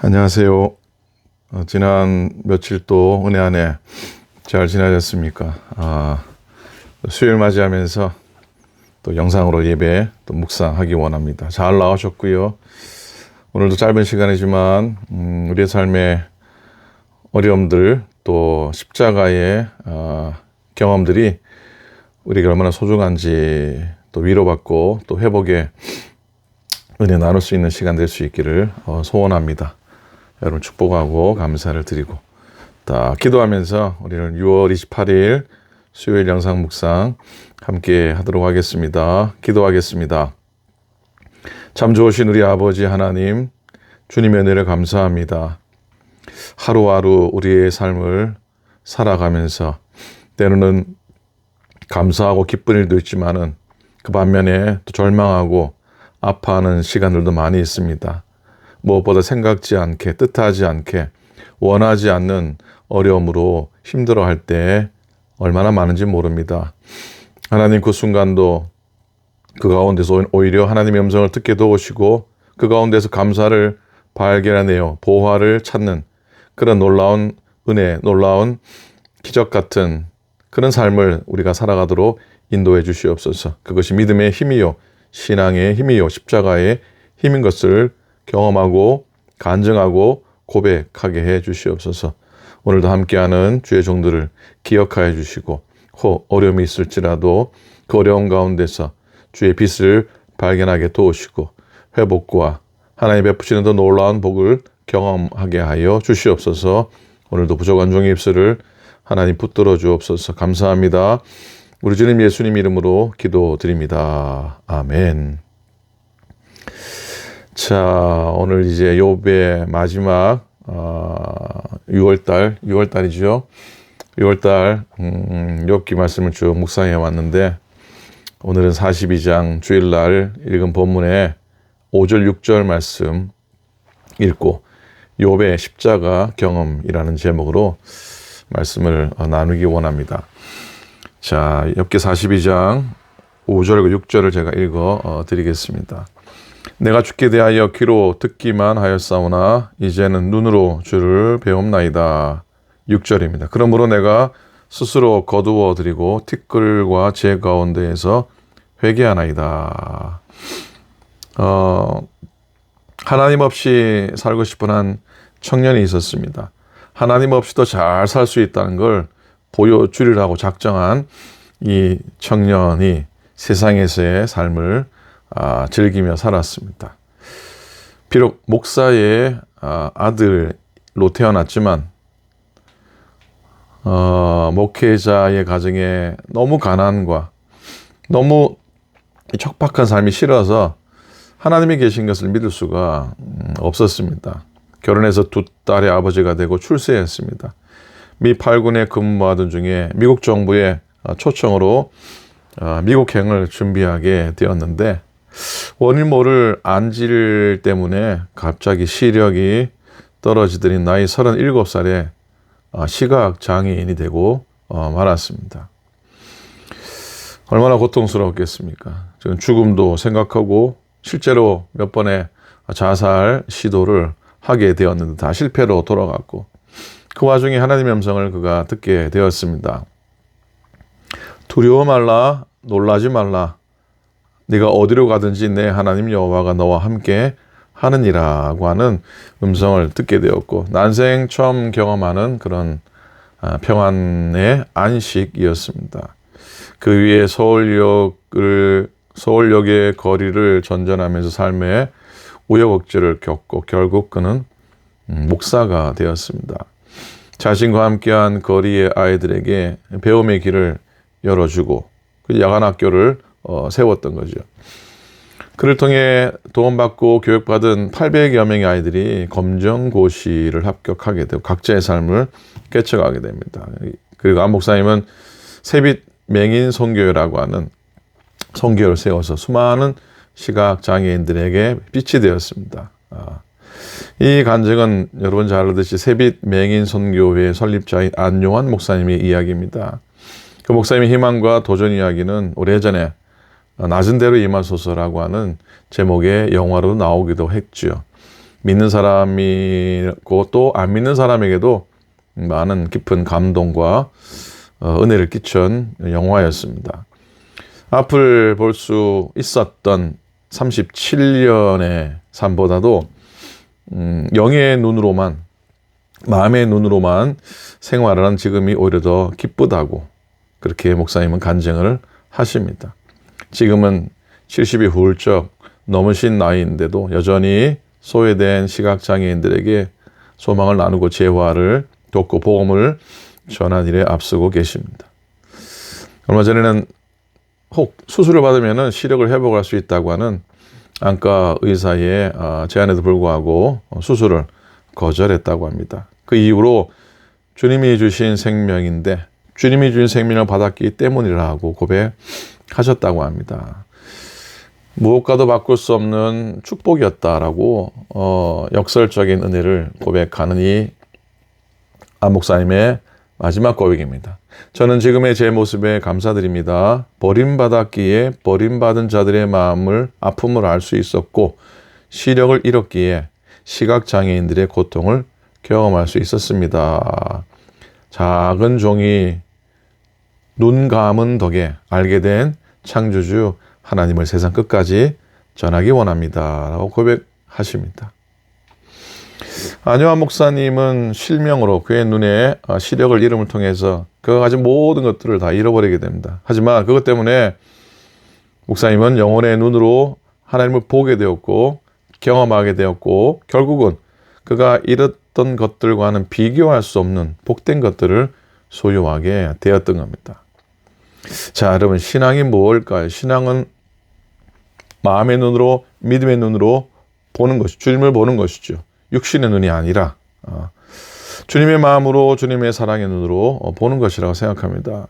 안녕하세요. 지난 며칠 또 은혜 안에 잘 지내셨습니까? 수요일 맞이하면서 또 영상으로 예배 또 묵상하기 원합니다. 잘 나오셨고요. 오늘도 짧은 시간이지만 우리의 삶의 어려움들 또 십자가의 경험들이 우리에게 얼마나 소중한지 또 위로받고 또 회복의 은혜 나눌 수 있는 시간 될 수 있기를 소원합니다. 여러분 축복하고 감사를 드리고 기도하면서 우리는 6월 28일 수요일 영상 묵상 함께 하도록 하겠습니다. 기도하겠습니다. 참 좋으신 우리 아버지 하나님, 주님의 은혜를 감사합니다. 하루하루 우리의 삶을 살아가면서 때로는 감사하고 기쁜 일도 있지만은 그 반면에 또 절망하고 아파하는 시간들도 많이 있습니다. 무엇보다 생각지 않게, 뜻하지 않게, 원하지 않는 어려움으로 힘들어할 때 얼마나 많은지 모릅니다. 하나님 그 순간도 그 가운데서 오히려 하나님의 음성을 듣게 도우시고 그 가운데서 감사를 발견해내어 보화를 찾는 그런 놀라운 은혜, 놀라운 기적 같은 그런 삶을 우리가 살아가도록 인도해 주시옵소서. 그것이 믿음의 힘이요, 신앙의 힘이요, 십자가의 힘인 것을 경험하고 간증하고 고백하게 해 주시옵소서. 오늘도 함께하는 주의 종들을 기억하여 주시고 어려움이 있을지라도 그 어려움 가운데서 주의 빛을 발견하게 도우시고 회복과 하나님 베푸시는 더 놀라운 복을 경험하게 하여 주시옵소서. 오늘도 부족한 종의 입술을 하나님 붙들어 주옵소서. 감사합니다. 우리 주님 예수님 이름으로 기도드립니다. 아멘. 자, 오늘 이제 욥의 마지막 6월달이죠. 6월달 욥기 말씀을 쭉 묵상해 왔는데 오늘은 42장 주일날 읽은 본문의 5절 6절 말씀 읽고 욥의 십자가 경험이라는 제목으로 말씀을 나누기 원합니다. 자, 욥기 42장 5절과 6절을 제가 읽어 드리겠습니다. 내가 주께 대하여 귀로 듣기만 하였사오나 이제는 눈으로 주를 배움나이다. 6절입니다. 그러므로 내가 스스로 거두어 드리고 티끌과 제 가운데에서 회개하나이다. 하나님 없이 살고 싶은 한 청년이 있었습니다. 하나님 없이도 잘 살 수 있다는 걸 보여주리라고 작정한 이 청년이 세상에서의 삶을 즐기며 살았습니다. 비록 목사의 아들로 태어났지만 목회자의 가정에 너무 가난과 너무 척박한 삶이 싫어서 하나님이 계신 것을 믿을 수가 없었습니다. 결혼해서 두 딸의 아버지가 되고 출세했습니다. 미 8군에 근무하던 중에 미국 정부의 초청으로 미국행을 준비하게 되었는데 원인 모를 안질 때문에 갑자기 시력이 떨어지더니 나이 37살에 시각장애인이 되고 말았습니다. 얼마나 고통스러웠겠습니까? 지금 죽음도 생각하고 실제로 몇 번의 자살 시도를 하게 되었는데 다 실패로 돌아갔고 그 와중에 하나님의 음성을 그가 듣게 되었습니다. 두려워 말라, 놀라지 말라. 네가 어디로 가든지 내 하나님 여호와가 너와 함께 하느니라고 하는 음성을 듣게 되었고 난생 처음 경험하는 그런 평안의 안식이었습니다. 그 위에 서울역의 거리를 전전하면서 삶의 우여곡절을 겪고 결국 그는 목사가 되었습니다. 자신과 함께한 거리의 아이들에게 배움의 길을 열어주고 그 야간학교를 세웠던 거죠. 그를 통해 도움받고 교육받은 800여 명의 아이들이 검정고시를 합격하게 되고 각자의 삶을 깨쳐가게 됩니다. 그리고 안 목사님은 새빛 맹인 선교회라고 하는 선교회를 세워서 수많은 시각장애인들에게 빛이 되었습니다. 이 간증은 여러분 잘 알듯이 새빛 맹인 선교회 설립자인 안용환 목사님의 이야기입니다. 그 목사님의 희망과 도전 이야기는 오래전에 낮은 대로 임하소서라고 하는 제목의 영화로 나오기도 했지요. 믿는 사람이고 또 안 믿는 사람에게도 많은 깊은 감동과 은혜를 끼친 영화였습니다. 앞을 볼 수 있었던 37년의 삶보다도 영의 눈으로만, 마음의 눈으로만 생활하는 지금이 오히려 더 기쁘다고 그렇게 목사님은 간증을 하십니다. 지금은 70이 훌쩍 넘으신 나이인데도 여전히 소외된 시각장애인들에게 소망을 나누고 재화를 돕고 복음을 전한 일에 앞서고 계십니다. 얼마 전에는 혹 수술을 받으면 시력을 회복할 수 있다고 하는 안과 의사의 제안에도 불구하고 수술을 거절했다고 합니다. 그 이후로 주님이 주신 생명인데 주님이 주신 생명을 받았기 때문이라고 고백하셨다고 합니다. 무엇과도 바꿀 수 없는 축복이었다라고 역설적인 은혜를 고백하는 이 안 목사님의 마지막 고백입니다. 저는 지금의 제 모습에 감사드립니다. 버림받았기에 버림받은 자들의 아픔을 알 수 있었고 시력을 잃었기에 시각장애인들의 고통을 경험할 수 있었습니다. 작은 종이 눈 감은 덕에 알게 된 창조주 하나님을 세상 끝까지 전하기 원합니다. 라고 고백하십니다. 안요한 목사님은 실명으로 그의 눈에 시력을 잃음을 통해서 그가 가진 모든 것들을 다 잃어버리게 됩니다. 하지만 그것 때문에 목사님은 영혼의 눈으로 하나님을 보게 되었고 경험하게 되었고 결국은 그가 잃었던 것들과는 비교할 수 없는 복된 것들을 소유하게 되었던 겁니다. 자, 여러분, 신앙이 무엇일까요? 신앙은 마음의 눈으로, 믿음의 눈으로 보는 것이, 주님을 보는 것이죠. 육신의 눈이 아니라 주님의 마음으로, 주님의 사랑의 눈으로 보는 것이라고 생각합니다.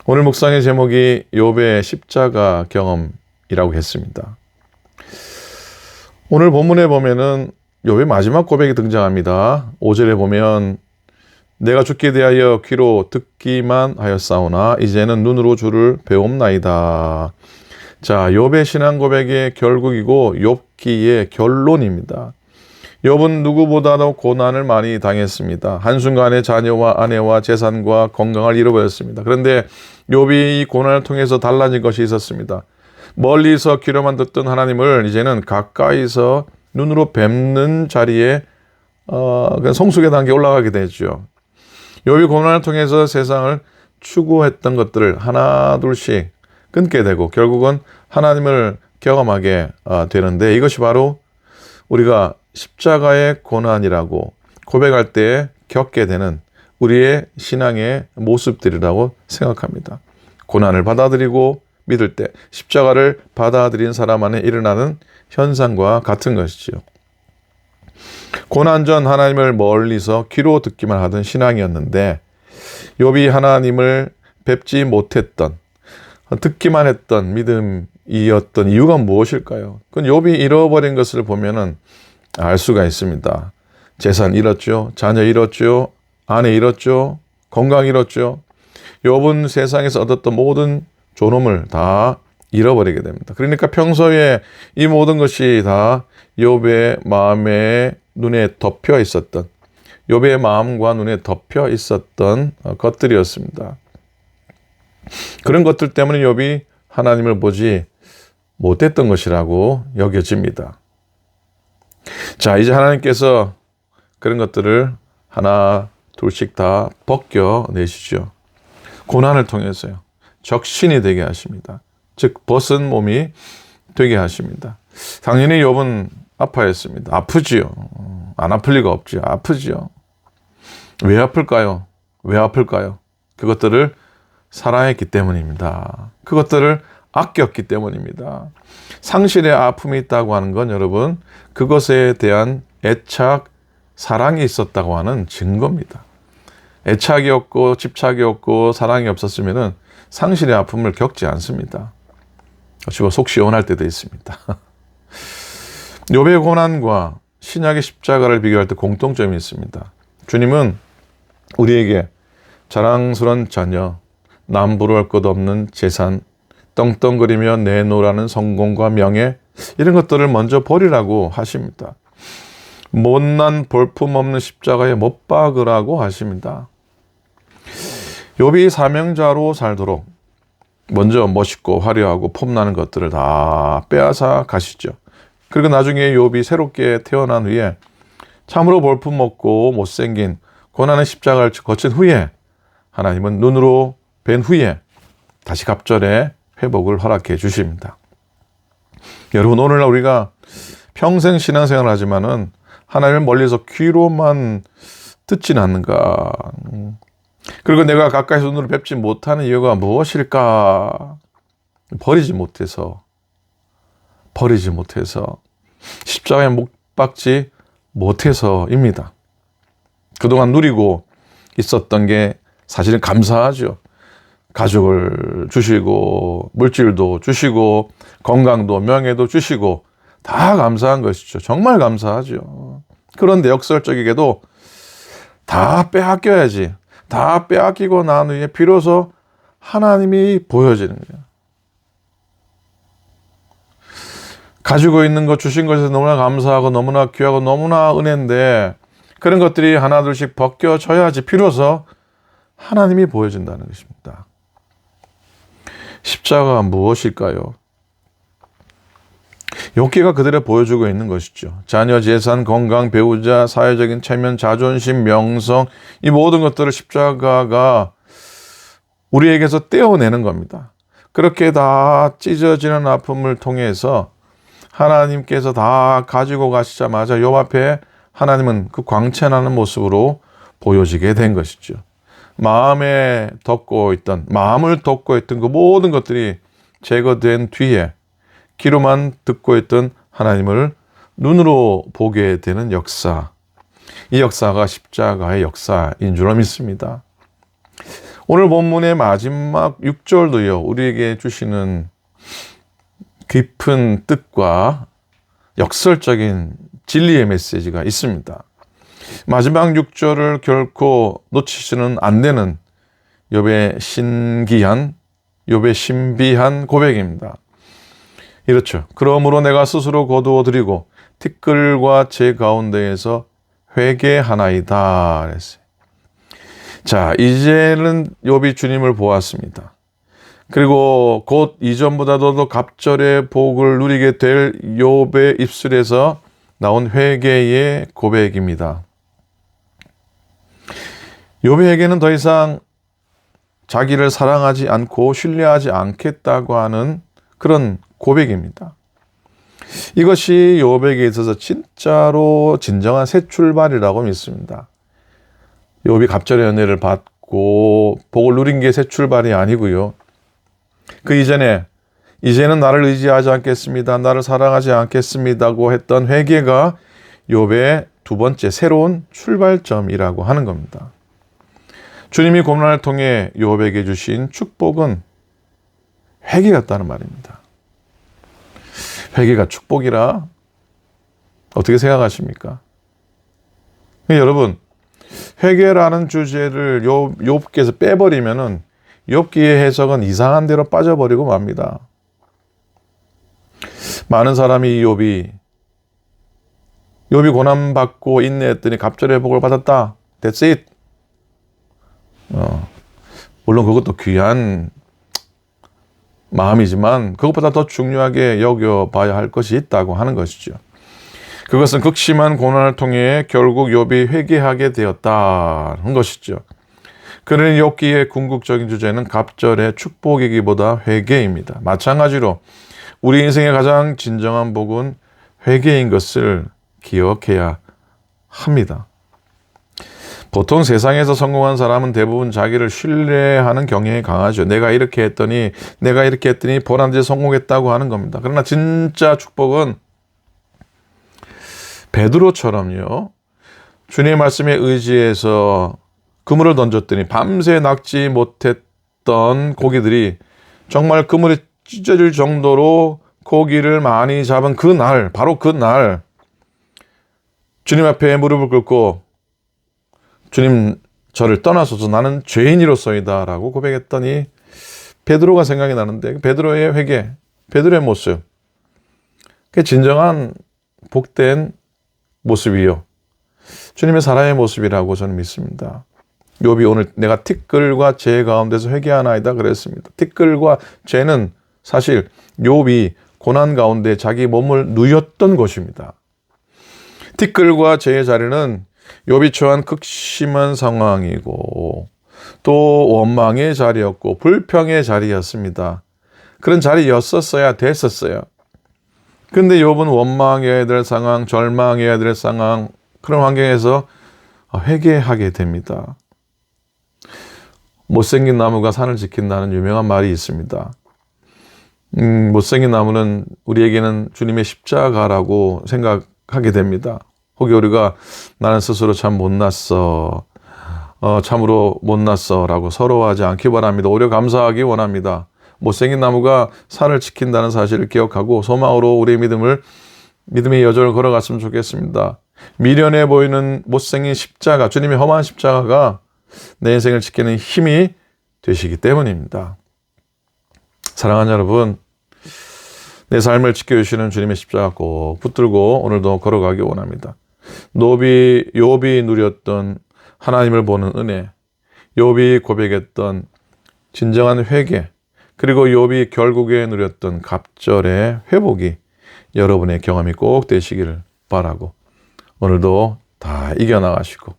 오늘 묵상의 제목이 욥의 십자가 경험이라고 했습니다. 오늘 본문에 보면은 욥의 마지막 고백이 등장합니다. 5절에 보면 내가 죽게 대하여 귀로 듣기만 하였사오나 이제는 눈으로 주를 배움나이다. 자, 욥의 신앙 고백의 결국이고 욥기의 결론입니다. 욥은 누구보다도 고난을 많이 당했습니다. 한순간에 자녀와 아내와 재산과 건강을 잃어버렸습니다. 그런데 욥이 이 고난을 통해서 달라진 것이 있었습니다. 멀리서 귀로만 듣던 하나님을 이제는 가까이서 눈으로 뵙는 자리에 성숙의 단계에 올라가게 되죠. 욥이 고난을 통해서 세상을 추구했던 것들을 하나 둘씩 끊게 되고 결국은 하나님을 경험하게 되는데 이것이 바로 우리가 십자가의 고난이라고 고백할 때 겪게 되는 우리의 신앙의 모습들이라고 생각합니다. 고난을 받아들이고 믿을 때 십자가를 받아들인 사람 안에 일어나는 현상과 같은 것이지요. 고난 전 하나님을 멀리서 귀로 듣기만 하던 신앙이었는데 욥이 하나님을 뵙지 못했던 듣기만 했던 믿음이었던 이유가 무엇일까요? 그건 욥이 잃어버린 것을 보면은 알 수가 있습니다. 재산 잃었죠. 자녀 잃었죠. 아내 잃었죠. 건강 잃었죠. 욥은 세상에서 얻었던 모든 존엄을 다 잃어버리게 됩니다. 그러니까 평소에 이 모든 것이 다 욥의 마음에 눈에 덮여 있었던 욥의 마음과 눈에 덮여 있었던 것들이었습니다. 그런 것들 때문에 욥이 하나님을 보지 못했던 것이라고 여겨집니다. 자, 이제 하나님께서 그런 것들을 하나 둘씩 다 벗겨내시죠. 고난을 통해서요. 적신이 되게 하십니다. 즉 벗은 몸이 되게 하십니다. 당연히 욥은 아파했습니다. 아프지요. 안 아플 리가 없지요. 아프지요. 왜 아플까요? 왜 아플까요? 그것들을 사랑했기 때문입니다. 그것들을 아꼈기 때문입니다. 상실의 아픔이 있다고 하는 건 여러분 그것에 대한 애착, 사랑이 있었다고 하는 증거입니다. 애착이 없고 집착이 없고 사랑이 없었으면 상실의 아픔을 겪지 않습니다. 주로 속 시원할 때도 있습니다. 욥의 고난과 신약의 십자가를 비교할 때 공통점이 있습니다. 주님은 우리에게 자랑스러운 자녀, 남부러울 것 없는 재산, 떵떵거리며 내놓으라는 성공과 명예 이런 것들을 먼저 버리라고 하십니다. 못난 볼품없는 십자가에 못 박으라고 하십니다. 욥이 사명자로 살도록 먼저 멋있고 화려하고 폼나는 것들을 다 빼앗아 가시죠. 그리고 나중에 욥이 새롭게 태어난 후에 참으로 볼품없고 못생긴 고난의 십자가를 거친 후에 하나님은 눈으로 뵌 후에 다시 갑절에 회복을 허락해 주십니다. 여러분, 오늘날 우리가 평생 신앙생활을 하지만은 하나님을 멀리서 귀로만 듣지는 않는가? 그리고 내가 가까이서 눈으로 뵙지 못하는 이유가 무엇일까? 버리지 못해서 십자가에 못 박지 못해서입니다. 그동안 누리고 있었던 게 사실은 감사하죠. 가족을 주시고 물질도 주시고 건강도 명예도 주시고 다 감사한 것이죠. 정말 감사하죠. 그런데 역설적이게도 다 빼앗겨야지. 다 빼앗기고 난 후에 비로소 하나님이 보여지는 거예요. 가지고 있는 것, 주신 것에서 너무나 감사하고 너무나 귀하고 너무나 은혜인데 그런 것들이 하나둘씩 벗겨져야지 비로소 하나님이 보여진다는 것입니다. 십자가가 무엇일까요? 욥기가 그대로 보여주고 있는 것이죠. 자녀, 재산, 건강, 배우자, 사회적인 체면, 자존심, 명성, 이 모든 것들을 십자가가 우리에게서 떼어내는 겁니다. 그렇게 다 찢어지는 아픔을 통해서 하나님께서 다 가지고 가시자마자 욥 앞에 하나님은 그 광채나는 모습으로 보여지게 된 것이죠. 마음을 덮고 있던 그 모든 것들이 제거된 뒤에 귀로만 듣고 있던 하나님을 눈으로 보게 되는 역사. 이 역사가 십자가의 역사인 줄 믿습니다. 오늘 본문의 마지막 6절도요, 우리에게 주시는 깊은 뜻과 역설적인 진리의 메시지가 있습니다. 마지막 6절을 결코 놓치시는 안 되는 욥의 신비한 고백입니다. 이렇죠. 그러므로 내가 스스로 거두어 드리고 티끌과 제 가운데에서 회개하나이다 그랬어요. 자, 이제는 욥이 주님을 보았습니다. 그리고 곧 이전보다도 더 갑절의 복을 누리게 될 욥의 입술에서 나온 회개의 고백입니다. 욥에게는 더 이상 자기를 사랑하지 않고 신뢰하지 않겠다고 하는 그런 고백입니다. 이것이 욥에게 있어서 진짜로 진정한 새 출발이라고 믿습니다. 욥이 갑절의 은혜를 받고 복을 누린 게 새 출발이 아니고요. 그 이제는 나를 의지하지 않겠습니다. 나를 사랑하지 않겠습니다고 했던 회개가 욥의 두 번째 새로운 출발점이라고 하는 겁니다. 주님이 고난을 통해 욥에게 주신 축복은 회개였다는 말입니다. 회개가 축복이라 어떻게 생각하십니까? 여러분, 회개라는 주제를 욥기에서 빼버리면은 욥기의 해석은 이상한 데로 빠져버리고 맙니다. 많은 사람이 욥이 고난받고 인내했더니 갑절의 복을 받았다. That's it. 물론 그것도 귀한 마음이지만 그것보다 더 중요하게 여겨봐야 할 것이 있다고 하는 것이죠. 그것은 극심한 고난을 통해 결국 욥이 회개하게 되었다는 것이죠. 그러니 욥기의 궁극적인 주제는 갑절의 축복이기보다 회개입니다. 마찬가지로 우리 인생의 가장 진정한 복은 회개인 것을 기억해야 합니다. 보통 세상에서 성공한 사람은 대부분 자기를 신뢰하는 경향이 강하죠. 내가 이렇게 했더니 보란듯이 성공했다고 하는 겁니다. 그러나 진짜 축복은 베드로처럼요. 주님의 말씀에 의지해서 그물을 던졌더니 밤새 낚지 못했던 고기들이 정말 그물이 찢어질 정도로 고기를 많이 잡은 바로 그날 주님 앞에 무릎을 꿇고 주님, 저를 떠나소서, 나는 죄인이로소이다 라고 고백했더니 베드로가 생각이 나는데 베드로의 회개, 베드로의 모습, 그게 진정한 복된 모습이요. 주님의 사랑의 모습이라고 저는 믿습니다. 욥이 오늘 내가 티끌과 죄 가운데서 회개하나이다 그랬습니다. 티끌과 죄는 사실 욥이 고난 가운데 자기 몸을 누였던 곳입니다. 티끌과 죄의 자리는 욥이 처한 극심한 상황이고 또 원망의 자리였고 불평의 자리였습니다. 그런 자리였었어야 됐었어요. 근데 욥은 원망해야 될 상황, 절망해야 될 상황, 그런 환경에서 회개하게 됩니다. 못생긴 나무가 산을 지킨다는 유명한 말이 있습니다. 못생긴 나무는 우리에게는 주님의 십자가라고 생각하게 됩니다. 혹여 우리가 나는 스스로 참 못났어, 참으로 못났어 라고 서러워하지 않기 바랍니다. 오히려 감사하기 원합니다. 못생긴 나무가 산을 지킨다는 사실을 기억하고 소망으로 우리의 믿음의 여정을 걸어갔으면 좋겠습니다. 미련해 보이는 못생긴 십자가, 주님의 험한 십자가가 내 인생을 지키는 힘이 되시기 때문입니다. 사랑하는 여러분, 내 삶을 지켜주시는 주님의 십자가 꼭 붙들고 오늘도 걸어가기 원합니다. 욥이 누렸던 하나님을 보는 은혜, 욥이 고백했던 진정한 회개, 그리고 욥이 결국에 누렸던 갑절의 회복이 여러분의 경험이 꼭 되시기를 바라고 오늘도 다 이겨나가시고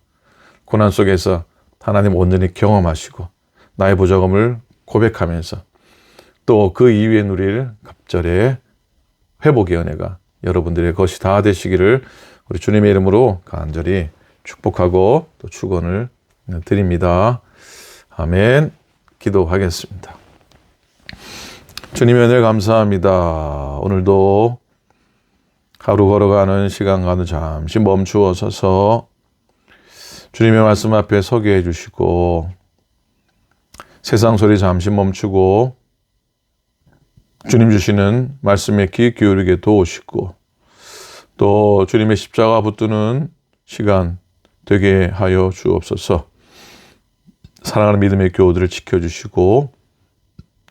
고난 속에서 하나님 온전히 경험하시고 나의 부족함을 고백하면서 또 그 이후에 누릴 갑절의 회복의 은혜가 여러분들의 것이 다 되시기를 우리 주님의 이름으로 간절히 축복하고 또 축원을 드립니다. 아멘. 기도하겠습니다. 주님의 은혜 감사합니다. 오늘도 하루 걸어가는 시간 가운데 잠시 멈추어 서서 주님의 말씀 앞에 서게 해주시고 세상 소리 잠시 멈추고 주님 주시는 말씀에 귀 기울이게 도우시고 또 주님의 십자가 붙드는 시간 되게 하여 주옵소서. 사랑하는 믿음의 교우들을 지켜주시고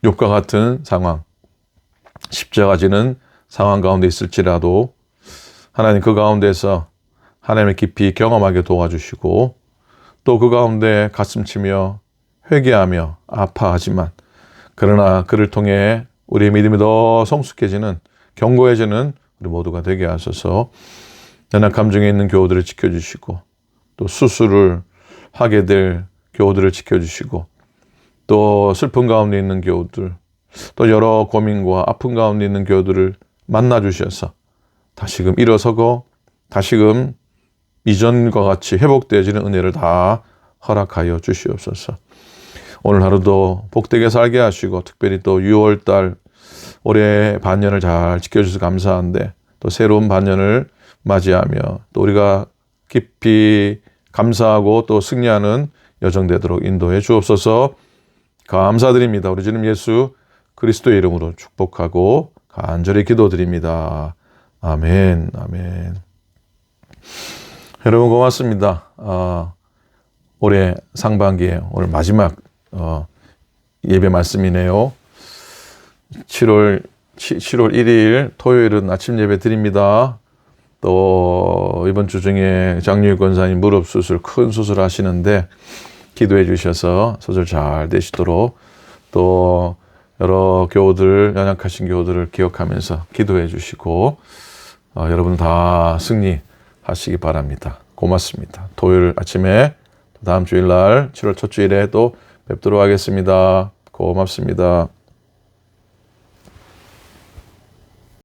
욥과 같은 상황, 십자가 지는 상황 가운데 있을지라도 하나님 그 가운데서 하나님을 깊이 경험하게 도와주시고 또 그 가운데 가슴치며 회개하며 아파하지만 그러나 그를 통해 우리의 믿음이 더 성숙해지는 견고해지는 우리 모두가 되게 하소서. 연약함 중에 있는 교우들을 지켜주시고 또 수술을 하게 될 교우들을 지켜주시고 또 슬픔 가운데 있는 교우들 또 여러 고민과 아픔 가운데 있는 교우들을 만나주셔서 다시금 일어서고 다시금 이전과 같이 회복되어지는 은혜를 다 허락하여 주시옵소서. 오늘 하루도 복되게 살게 하시고 특별히 또 6월달 올해 반년을 잘 지켜주셔서 감사한데 또 새로운 반년을 맞이하며 또 우리가 깊이 감사하고 또 승리하는 여정 되도록 인도해 주옵소서. 감사드립니다. 우리 주님 예수 그리스도의 이름으로 축복하고 간절히 기도드립니다. 아멘, 아멘. 여러분 고맙습니다. 올해 상반기에 오늘 마지막 예배 말씀이네요. 7월 1일 토요일은 아침 예배 드립니다. 또 이번 주 중에 장유익 권사님 무릎 수술, 큰 수술 하시는데 기도해 주셔서 수술 잘 되시도록 또 여러 교우들, 연약하신 교우들을 기억하면서 기도해 주시고 여러분 다 승리하시기 바랍니다. 고맙습니다. 토요일 아침에 다음 주일날 7월 첫 주일에 또 뵙도록 하겠습니다. 고맙습니다.